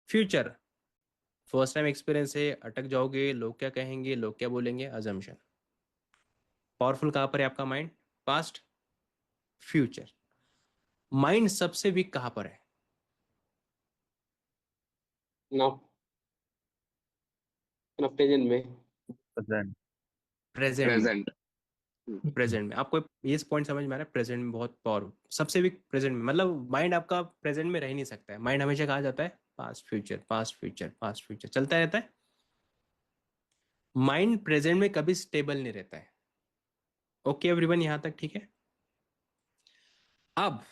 Future, first time experience है, अटक जाओगे, लोग क्या कहेंगे, लोग क्या बोलेंगे, अजम्पशन। पावरफुल कहाँ पर है आपका माइंड? Past, future. माइंड सबसे वीक कहाँ पर है? ना ना प्रेजेंट में। प्रेजेंट। प्रेजेंट में। प्रेजेंट। प्रेजेंट में आपको ये पॉइंट समझ में आ रहा है? प्रेजेंट में बहुत पावर, सबसे वीक प्रेजेंट में, मतलब माइंड आपका प्रेजेंट में रह नहीं सकता है। माइंड हमेशा कहा जाता है past future, past future, past future, चलता रहता है। माइंड प्रेजेंट में कभी स्टेबल नहीं रहता है। ओके एवरीवन, यहां तक ठीक है? अब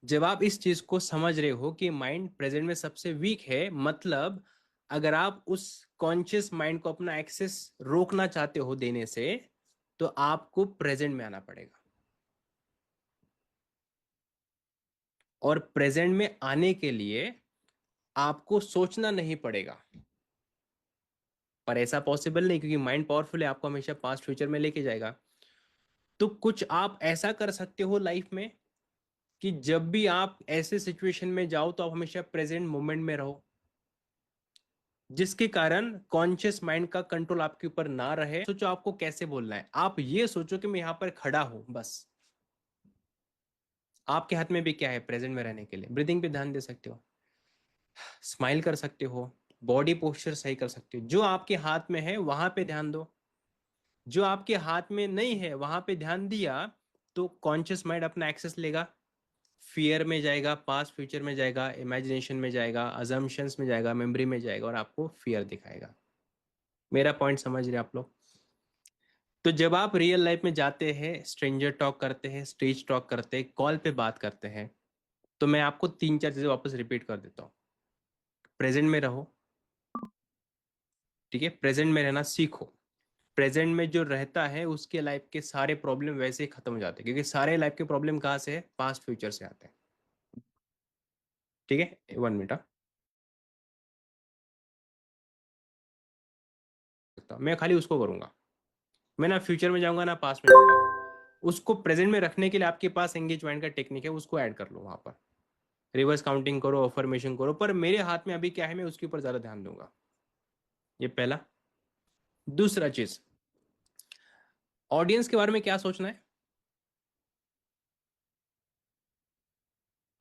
जब आप इस चीज को समझ रहे हो कि माइंड प्रेजेंट में सबसे वीक है, मतलब अगर आप उस कॉन्शियस माइंड को अपना एक्सेस रोकना चाहते हो देने से, तो आपको प्रेजेंट में आना पड़ेगा। और प्रेजेंट में आने के लिए आपको सोचना नहीं पड़ेगा। पर ऐसा पॉसिबल नहीं, क्योंकि माइंड पावरफुल है, आपको हमेशा पास्ट फ्यूचर में लेके जाएगा। तो कुछ आप ऐसा कर सकते हो लाइफ में कि जब भी आप ऐसे सिचुएशन में जाओ तो आप हमेशा प्रेजेंट मोमेंट में रहो, जिसके कारण कॉन्शियस माइंड का कंट्रोल आपके ऊपर ना रहे। सोचो आपको कैसे बोलना है, आप ये सोचो कि मैं यहां पर खड़ा हूं बस। आपके हाथ में भी क्या है प्रेजेंट में रहने के लिए? ब्रीदिंग पे ध्यान दे सकते हो, स्माइल कर सकते हो, बॉडी पोस्चर सही कर सकते हो। जो आपके हाथ में है वहां पे ध्यान दो। जो आपके हाथ में नहीं है वहां पे ध्यान दिया तो कॉन्शियस माइंड अपना एक्सेस लेगा, फियर में जाएगा, पास्ट फ्यूचर में जाएगा, इमेजिनेशन में जाएगा, अजम्पशंस में जाएगा, मेमोरी में जाएगा, और आपको फियर दिखाएगा। मेरा पॉइंट समझ रहे आप लोग? तो जब आप रियल लाइफ में जाते हैं, स्ट्रेंजर टॉक करते हैं, स्टेज टॉक करते हैं, कॉल पे बात करते हैं, तो मैं आपको तीन चार चीजें वापस रिपीट कर देता हूँ। प्रेजेंट में रहो, ठीक है? प्रेजेंट में रहना सीखो। प्रेजेंट में जो रहता है उसके लाइफ के सारे प्रॉब्लम वैसे ही खत्म हो जाते हैं, क्योंकि सारे लाइफ के प्रॉब्लम कहाँ से है? पास्ट फ्यूचर से आते हैं। ठीक है, 1 मिनट। मैं खाली उसको करूंगा, मैं ना फ्यूचर में जाऊंगा ना पास्ट में जाऊंगा। उसको प्रेजेंट में रखने के लिए आपके पास एंगेज माइंड का टेक्निक है, उसको ऐड कर लो वहां पर। रिवर्स काउंटिंग करो, अफर्मेशन करो, पर मेरे हाथ में अभी क्या है मैं उसके ऊपर ज्यादा ध्यान दूंगा। ये पहला। दूसरा चीज, ऑडियंस के बारे में क्या सोचना है?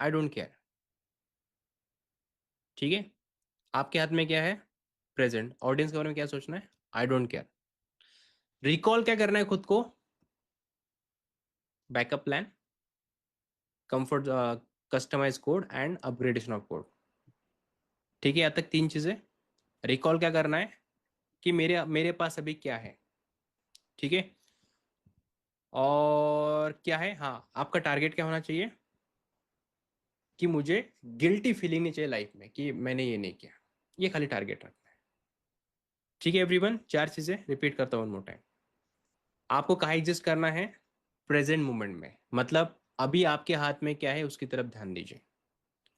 आई डोंट केयर। ठीक है? आपके हाथ में क्या है? प्रेजेंट। ऑडियंस के बारे में क्या सोचना है? आई डोंट केयर। रिकॉल क्या करना है खुद को? Backup plan, comfort, customize code and upgradation of code. ठीक है, यहाँ तक तीन चीजें। रिकॉल क्या करना है कि मेरे मेरे पास अभी क्या है। ठीक है? और क्या है, हाँ, आपका टारगेट क्या होना चाहिए कि मुझे गिल्टी फीलिंग नहीं चाहिए लाइफ में कि मैंने ये नहीं किया। ये खाली टारगेट रखना है। ठीक है एवरीवन, चार चीजें रिपीट करता हूँ वन मोर टाइम। आपको कहाँ एग्जिस्ट करना है? प्रेजेंट मोमेंट में, मतलब अभी आपके हाथ में क्या है उसकी तरफ ध्यान दीजिए,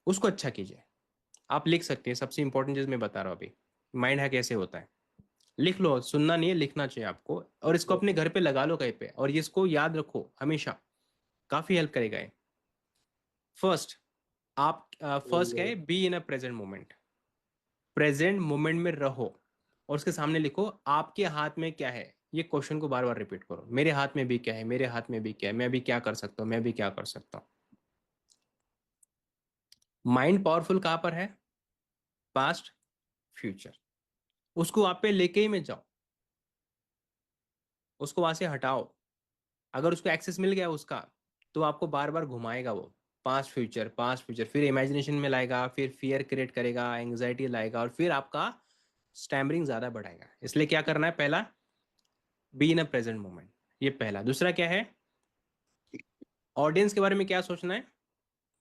उसको अच्छा कीजिए। आप लिख सकते हैं, सबसे इंपॉर्टेंट चीज मैं बता रहा हूँ अभी। माइंड है कैसे होता है, लिख लो, सुनना नहीं है, लिखना चाहिए आपको। और इसको अपने घर पे लगा लो कहीं पे, और इसको याद रखो हमेशा, काफी हेल्प करेगा ये। फर्स्ट, आप फर्स्ट क्या है? Be in a present moment. Present moment में रहो, और उसके सामने लिखो आपके हाथ में क्या है। ये क्वेश्चन को बार बार रिपीट करो, मेरे हाथ में भी क्या है, मेरे हाथ में भी क्या है, मैं अभी क्या कर सकता हूँ, मैं अभी क्या कर सकता हूँ। माइंड पावरफुल कहां पर है? Past, future. उसको आप पे लेके ही मत जाओ, उसको वहां से हटाओ। अगर उसको एक्सेस मिल गया उसका, तो आपको बार बार घुमाएगा वो, पास्ट फ्यूचर, पास्ट फ्यूचर, फिर इमेजिनेशन में लाएगा, फिर फियर क्रिएट करेगा, एंग्जाइटी लाएगा, और फिर आपका स्टैमरिंग ज्यादा बढ़ाएगा। इसलिए क्या करना है? पहला, be in a present moment, ये पहला। दूसरा क्या है? ऑडियंस के बारे में क्या सोचना है?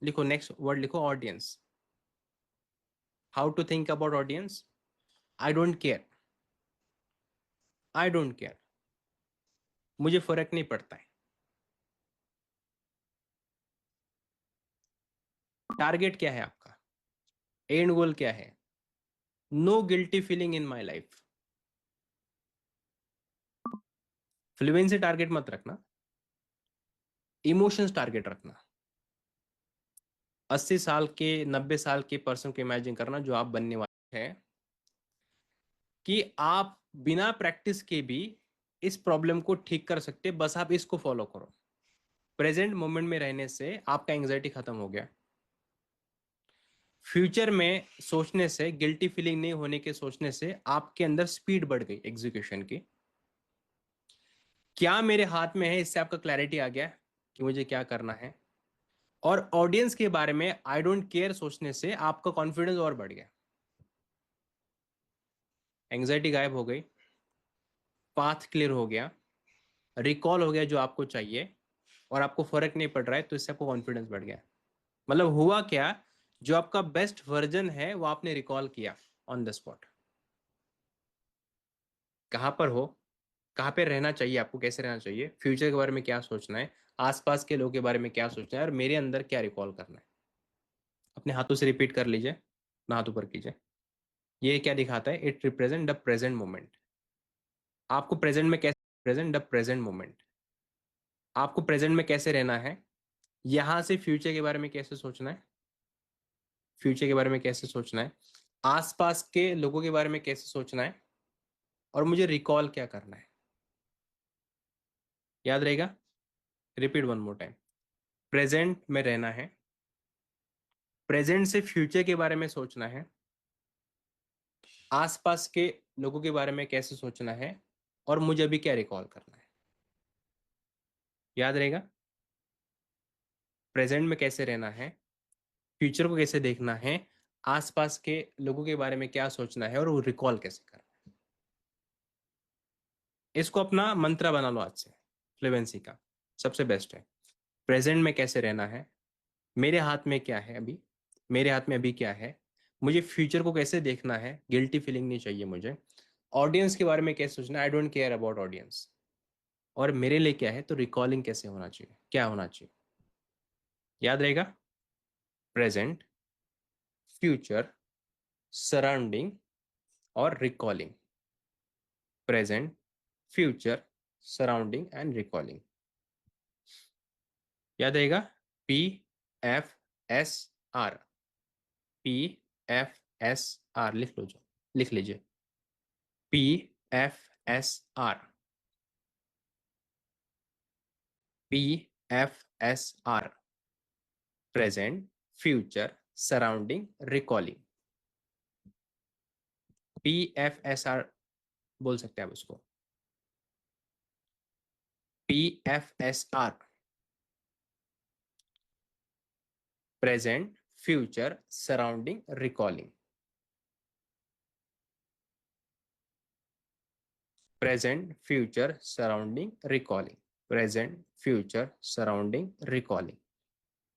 लिखो, नेक्स्ट वर्ड लिखो, audience. How to think about audience? I don't care. I don't care, मुझे फर्क नहीं पड़ता है। टारगेट क्या है आपका? एंड गोल क्या है? No guilty feeling in my life. Fluency target मत रखना, इमोशंस टारगेट रखना। 80 साल के 90 साल के पर्सन को इमेजिन करना जो आप बनने वाले हैं, कि आप बिना प्रैक्टिस के भी इस प्रॉब्लम को ठीक कर सकते, बस आप इसको फॉलो करो। प्रेजेंट मोमेंट में रहने से आपका एंग्जाइटी खत्म हो गया। फ्यूचर में सोचने से, गिल्टी फीलिंग नहीं होने के सोचने से आपके अंदर स्पीड बढ़ गई एग्जीक्यूशन की। क्या मेरे हाथ में है, इससे आपका क्लैरिटी आ गया कि मुझे क्या करना है। और ऑडियंस के बारे में आई डोंट केयर सोचने से आपका कॉन्फिडेंस और बढ़ गया। एंग्जाइटी गायब हो गई, पाथ क्लियर हो गया, रिकॉल हो गया जो आपको चाहिए, और आपको फर्क नहीं पड़ रहा है, तो इससे आपको कॉन्फिडेंस बढ़ गया। मतलब हुआ क्या, जो आपका बेस्ट वर्जन है वो आपने रिकॉल किया ऑन द स्पॉट। कहां पर हो, कहाँ पे रहना चाहिए आपको, कैसे रहना चाहिए, फ्यूचर के बारे में क्या सोचना है, आसपास के लोगों के बारे में क्या सोचना है, और मेरे अंदर क्या रिकॉल करना है। अपने हाथों से रिपीट कर लीजिए, ना हाथ ऊपर कीजिए। ये क्या दिखाता है, it represent the present moment. आपको प्रेजेंट में कैसे, प्रेजेंट द प्रेजेंट मोमेंट, आपको प्रेजेंट में कैसे रहना है, यहां से फ्यूचर के बारे में कैसे सोचना है, फ्यूचर के बारे में कैसे सोचना है, आसपास के लोगों के बारे में कैसे सोचना है, और मुझे रिकॉल क्या करना है। याद रहेगा, repeat one more time. Present में रहना है, प्रेजेंट से फ्यूचर के बारे में सोचना है, आसपास के लोगों के बारे में कैसे सोचना है, और मुझे अभी क्या रिकॉल करना है। याद रहेगा, प्रेजेंट में कैसे रहना है, फ्यूचर को कैसे देखना है, आसपास के लोगों के बारे में क्या सोचना है, और वो रिकॉल कैसे करना है। इसको अपना मंत्र बना लो आज से, फ्लुएंसी का सबसे बेस्ट है। प्रेजेंट में कैसे रहना है, मेरे हाथ में क्या है अभी, मेरे हाथ में अभी क्या है, मुझे फ्यूचर को कैसे देखना है, गिल्टी फीलिंग नहीं चाहिए मुझे, ऑडियंस के बारे में कैसे सोचना है, आई डोंट केयर अबाउट ऑडियंस, और मेरे लिए क्या है, तो रिकॉलिंग कैसे होना चाहिए, क्या होना चाहिए। याद रहेगा, प्रेजेंट, फ्यूचर, सराउंडिंग और recalling. Present, future, surrounding and recalling. याद रहेगा, PFSR, PFSR लिख लो, जो लिख लीजिए, PFSR, PFSR, present, future, surrounding, recalling. PFSR बोल सकते हैं आप उसको, PFSR, present, future, surrounding, recalling. Present, future, surrounding, recalling. Present, future, surrounding, recalling.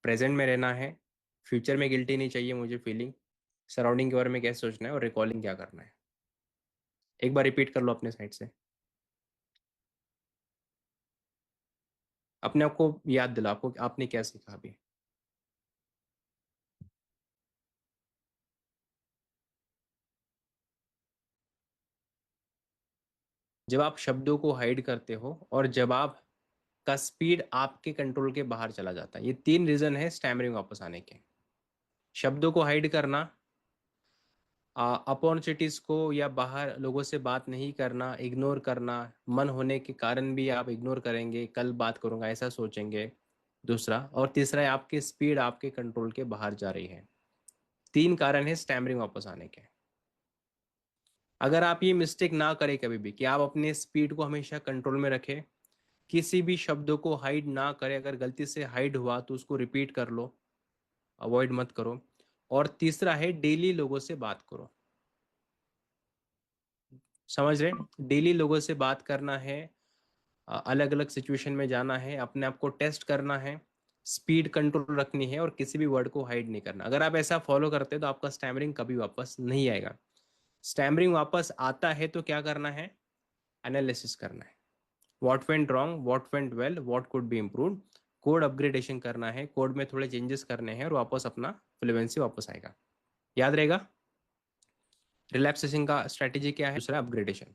Present में रहना है, फ्यूचर में गिल्टी नहीं चाहिए मुझे फीलिंग, सराउंडिंग के बारे में कैसे सोचना है, और रिकॉलिंग क्या करना है। एक बार रिपीट कर लो अपने साइड से, अपने आप को याद दिला, आपको आपने क्या सीखा अभी। जब आप शब्दों को हाइड करते हो, और जब आप का स्पीड आपके कंट्रोल के बाहर चला जाता है, ये तीन रीजन है स्टैमरिंग वापस आने के। शब्दों को हाइड करना, अपॉर्चुनिटीज को या बाहर लोगों से बात नहीं करना, इग्नोर करना, मन होने के कारण भी आप इग्नोर करेंगे, कल बात करूंगा ऐसा सोचेंगे। दूसरा, और तीसरा है आपकी स्पीड आपके कंट्रोल के बाहर जा रही है। तीन कारण है स्टैमरिंग वापस आने के। अगर आप ये मिस्टेक ना करें कभी भी, कि आप अपने स्पीड को हमेशा कंट्रोल में रखें, किसी भी शब्दों को हाइड ना करें, अगर गलती से हाइड हुआ तो उसको रिपीट कर लो, अवॉइड मत करो। और तीसरा है डेली लोगों से बात करो। समझ रहे, डेली लोगों से बात करना है, अलग अलग सिचुएशन में जाना है, अपने आप को टेस्ट करना है, स्पीड कंट्रोल रखनी है, और किसी भी वर्ड को हाइड नहीं करना। अगर आप ऐसा फॉलो करते हैं तो आपका स्टैमरिंग कभी वापस नहीं आएगा। स्टैमरिंग वापस आता है तो क्या करना है, एनालिसिस करना है, what went wrong, what went well, what could be improved, code upgradation करना है, कोड में थोड़े चेंजेस करने हैं, और वापस अपना फ्लुएंसी वापस आएगा। याद रहेगा, रिलैक्सेशन का स्ट्रेटेजी क्या है, दूसरा अपग्रेडेशन।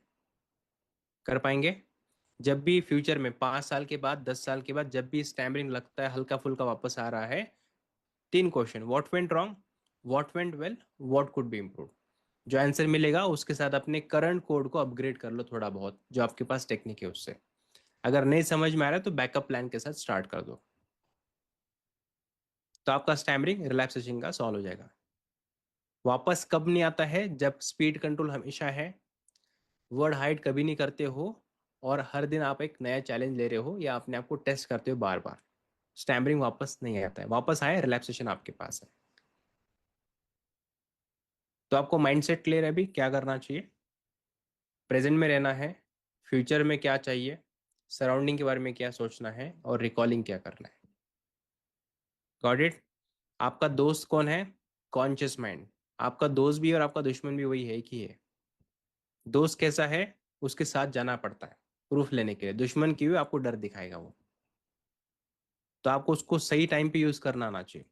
कर पाएंगे, जब भी फ्यूचर में 5 साल के बाद, 10 साल के बाद, जब भी स्टैमरिंग लगता है हल्का फुल्का वापस आ रहा है, 3 question, what went wrong, what went well, what could be improve. जो आंसर मिलेगा उसके साथ अपने करंट कोड को अपग्रेड कर लो थोड़ा बहुत, जो आपके पास टेक्निक है उससे। अगर नहीं समझ में आ रहा है तो बैकअप प्लान के साथ स्टार्ट कर दो, तो आपका स्टैमरिंग रिलैक्सेशन का सॉल्व हो जाएगा। वापस कब नहीं आता है, जब स्पीड कंट्रोल हमेशा है, वर्ड हाइड कभी नहीं करते हो, और हर दिन आप एक नया चैलेंज ले रहे हो या अपने आप को टेस्ट करते हो बार बार। स्टैमरिंग वापस नहीं आता है, वापस आए रिलैक्सेशन आपके पास है। तो आपको माइंडसेट क्लियर है अभी क्या करना चाहिए, प्रेजेंट में रहना है, फ्यूचर में क्या चाहिए, सराउंडिंग के बारे में क्या सोचना है, और रिकॉलिंग क्या करना है। Got it. आपका दोस्त कौन है, कॉन्शियस माइंड। आपका दोस्त भी और आपका दुश्मन भी वही है, एक ही है। दोस्त कैसा है, उसके साथ जाना पड़ता है प्रूफ लेने के लिए, दुश्मन की भी आपको डर दिखाएगा वो। तो आपको उसको सही टाइम पे यूज करना आना चाहिए।